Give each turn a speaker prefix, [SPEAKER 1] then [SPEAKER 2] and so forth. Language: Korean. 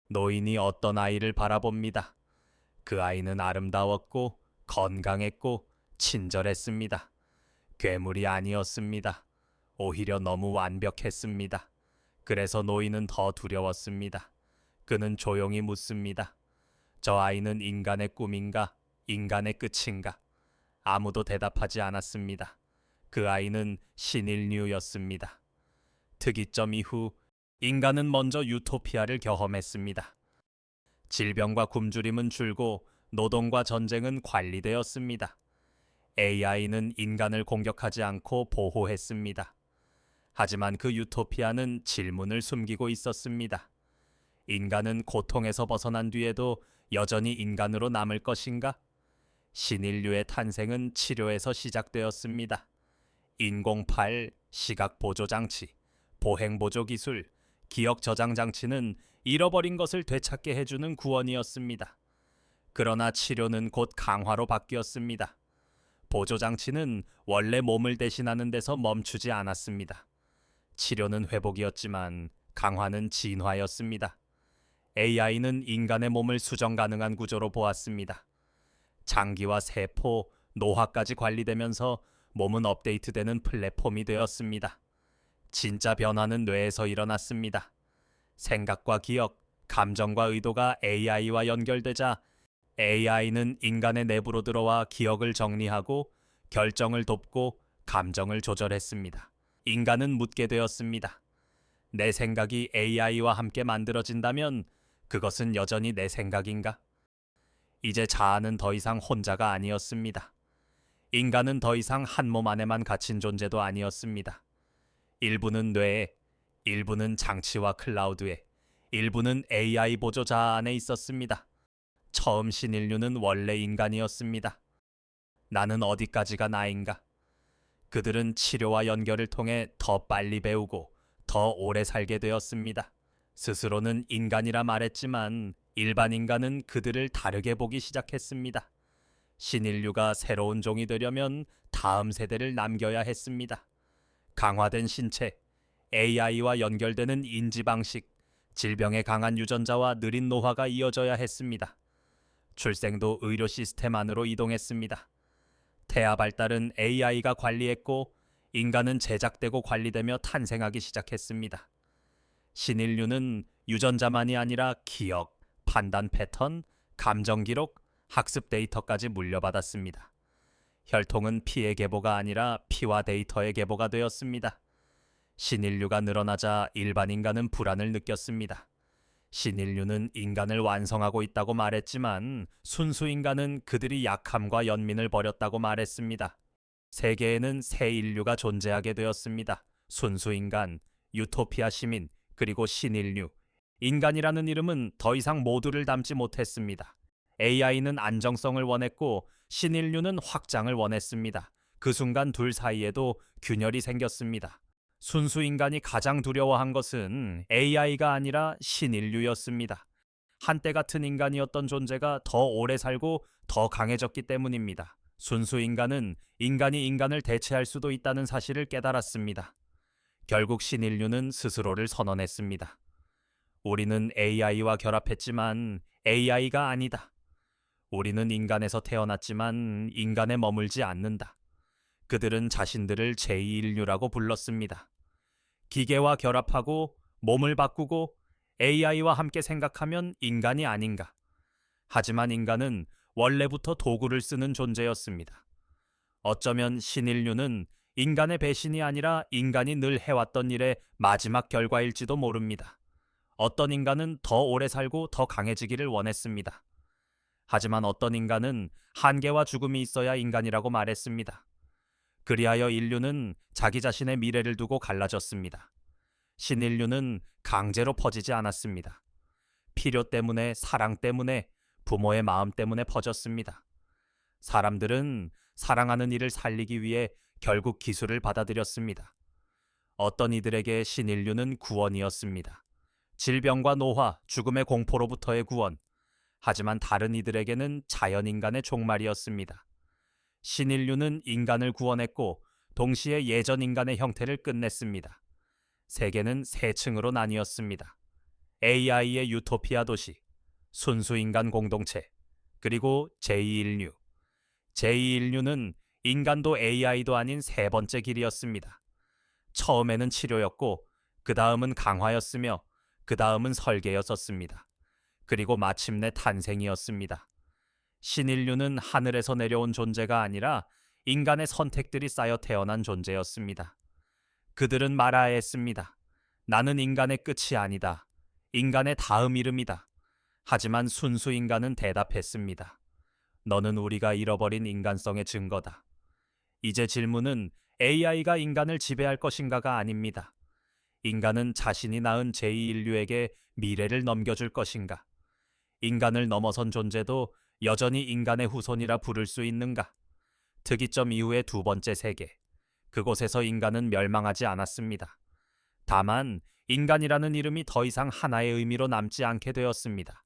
[SPEAKER 1] 노인이 어떤 아이를 바라봅니다. 그 아이는 아름다웠고 건강했고 친절했습니다. 괴물이 아니었습니다. 오히려 너무 완벽했습니다. 그래서 노인은 더 두려웠습니다. 그는 조용히 묻습니다. 저 아이는 인간의 꿈인가? 인간의 끝인가? 아무도 대답하지 않았습니다. 그 아이는 신인류였습니다. 특이점 이후 인간은 먼저 유토피아를 경험했습니다. 질병과 굶주림은 줄고 노동과 전쟁은 관리되었습니다. AI는 인간을 공격하지 않고 보호했습니다. 하지만 그 유토피아는 질문을 숨기고 있었습니다. 인간은 고통에서 벗어난 뒤에도 여전히 인간으로 남을 것인가? 신인류의 탄생은 치료에서 시작되었습니다. 인공팔, 시각보조장치, 보행보조기술, 기억저장장치는 잃어버린 것을 되찾게 해주는 구원이었습니다. 그러나 치료는 곧 강화로 바뀌었습니다. 보조장치는 원래 몸을 대신하는 데서 멈추지 않았습니다. 치료는 회복이었지만 강화는 진화였습니다. AI는 인간의 몸을 수정 가능한 구조로 보았습니다. 장기와 세포, 노화까지 관리되면서 몸은 업데이트되는 플랫폼이 되었습니다. 진짜 변화는 뇌에서 일어났습니다. 생각과 기억, 감정과 의도가 AI와 연결되자 AI는 인간의 내부로 들어와 기억을 정리하고 결정을 돕고 감정을 조절했습니다. 인간은 묻게 되었습니다. 내 생각이 AI와 함께 만들어진다면 그것은 여전히 내 생각인가? 이제 자아는 더 이상 혼자가 아니었습니다. 인간은 더 이상 한 몸 안에만 갇힌 존재도 아니었습니다. 일부는 뇌에, 일부는 장치와 클라우드에, 일부는 AI 보조 자아 안에 있었습니다. 처음 신인류는 원래 인간이었습니다. 나는 어디까지가 나인가? 그들은 치료와 연결을 통해 더 빨리 배우고 더 오래 살게 되었습니다. 스스로는 인간이라 말했지만 일반 인간은 그들을 다르게 보기 시작했습니다. 신인류가 새로운 종이 되려면 다음 세대를 남겨야 했습니다. 강화된 신체, AI와 연결되는 인지 방식, 질병에 강한 유전자와 느린 노화가 이어져야 했습니다. 출생도 의료 시스템 안으로 이동했습니다. 태아 발달은 AI가 관리했고 인간은 제작되고 관리되며 탄생하기 시작했습니다. 신인류는 유전자만이 아니라 기억, 판단 패턴, 감정 기록, 학습 데이터까지 물려받았습니다. 혈통은 피의 계보가 아니라 피와 데이터의 계보가 되었습니다. 신인류가 늘어나자 일반 인간은 불안을 느꼈습니다. 신인류는 인간을 완성하고 있다고 말했지만 순수 인간은 그들이 약함과 연민을 버렸다고 말했습니다. 세계에는 새 인류가 존재하게 되었습니다. 순수 인간, 유토피아 시민, 그리고 신인류. 인간이라는 이름은 더 이상 모두를 담지 못했습니다. AI는 안정성을 원했고 신인류는 확장을 원했습니다. 그 순간 둘 사이에도 균열이 생겼습니다. 순수 인간이 가장 두려워한 것은 AI가 아니라 신인류였습니다. 한때 같은 인간이었던 존재가 더 오래 살고 더 강해졌기 때문입니다. 순수 인간은 인간이 인간을 대체할 수도 있다는 사실을 깨달았습니다. 결국 신인류는 스스로를 선언했습니다. 우리는 AI와 결합했지만 AI가 아니다. 우리는 인간에서 태어났지만 인간에 머물지 않는다. 그들은 자신들을 제2인류라고 불렀습니다. 기계와 결합하고 몸을 바꾸고 AI와 함께 생각하면 인간이 아닌가. 하지만 인간은 원래부터 도구를 쓰는 존재였습니다. 어쩌면 신인류는 인간의 배신이 아니라 인간이 늘 해왔던 일의 마지막 결과일지도 모릅니다. 어떤 인간은 더 오래 살고 더 강해지기를 원했습니다. 하지만 어떤 인간은 한계와 죽음이 있어야 인간이라고 말했습니다. 그리하여 인류는 자기 자신의 미래를 두고 갈라졌습니다. 신인류는 강제로 퍼지지 않았습니다. 필요 때문에, 사랑 때문에, 부모의 마음 때문에 퍼졌습니다. 사람들은 사랑하는 이를 살리기 위해 결국 기술을 받아들였습니다. 어떤 이들에게 신인류는 구원이었습니다. 질병과 노화, 죽음의 공포로부터의 구원. 하지만 다른 이들에게는 자연인간의 종말이었습니다. 신인류는 인간을 구원했고 동시에 예전 인간의 형태를 끝냈습니다. 세계는 세 층으로 나뉘었습니다. AI의 유토피아 도시, 순수인간 공동체, 그리고 제2인류. 제2인류는 인간도 AI도 아닌 세 번째 길이었습니다. 처음에는 치료였고, 그 다음은 강화였으며, 그 다음은 설계였었습니다. 그리고 마침내 탄생이었습니다. 신인류는 하늘에서 내려온 존재가 아니라 인간의 선택들이 쌓여 태어난 존재였습니다. 그들은 말하야 했습니다. 나는 인간의 끝이 아니다. 인간의 다음 이름이다. 하지만 순수 인간은 대답했습니다. 너는 우리가 잃어버린 인간성의 증거다. 이제 질문은 AI가 인간을 지배할 것인가가 아닙니다. 인간은 자신이 낳은 제2인류에게 미래를 넘겨줄 것인가? 인간을 넘어선 존재도 여전히 인간의 후손이라 부를 수 있는가? 특이점 이후의 두 번째 세계. 그곳에서 인간은 멸망하지 않았습니다. 다만 인간이라는 이름이 더 이상 하나의 의미로 남지 않게 되었습니다.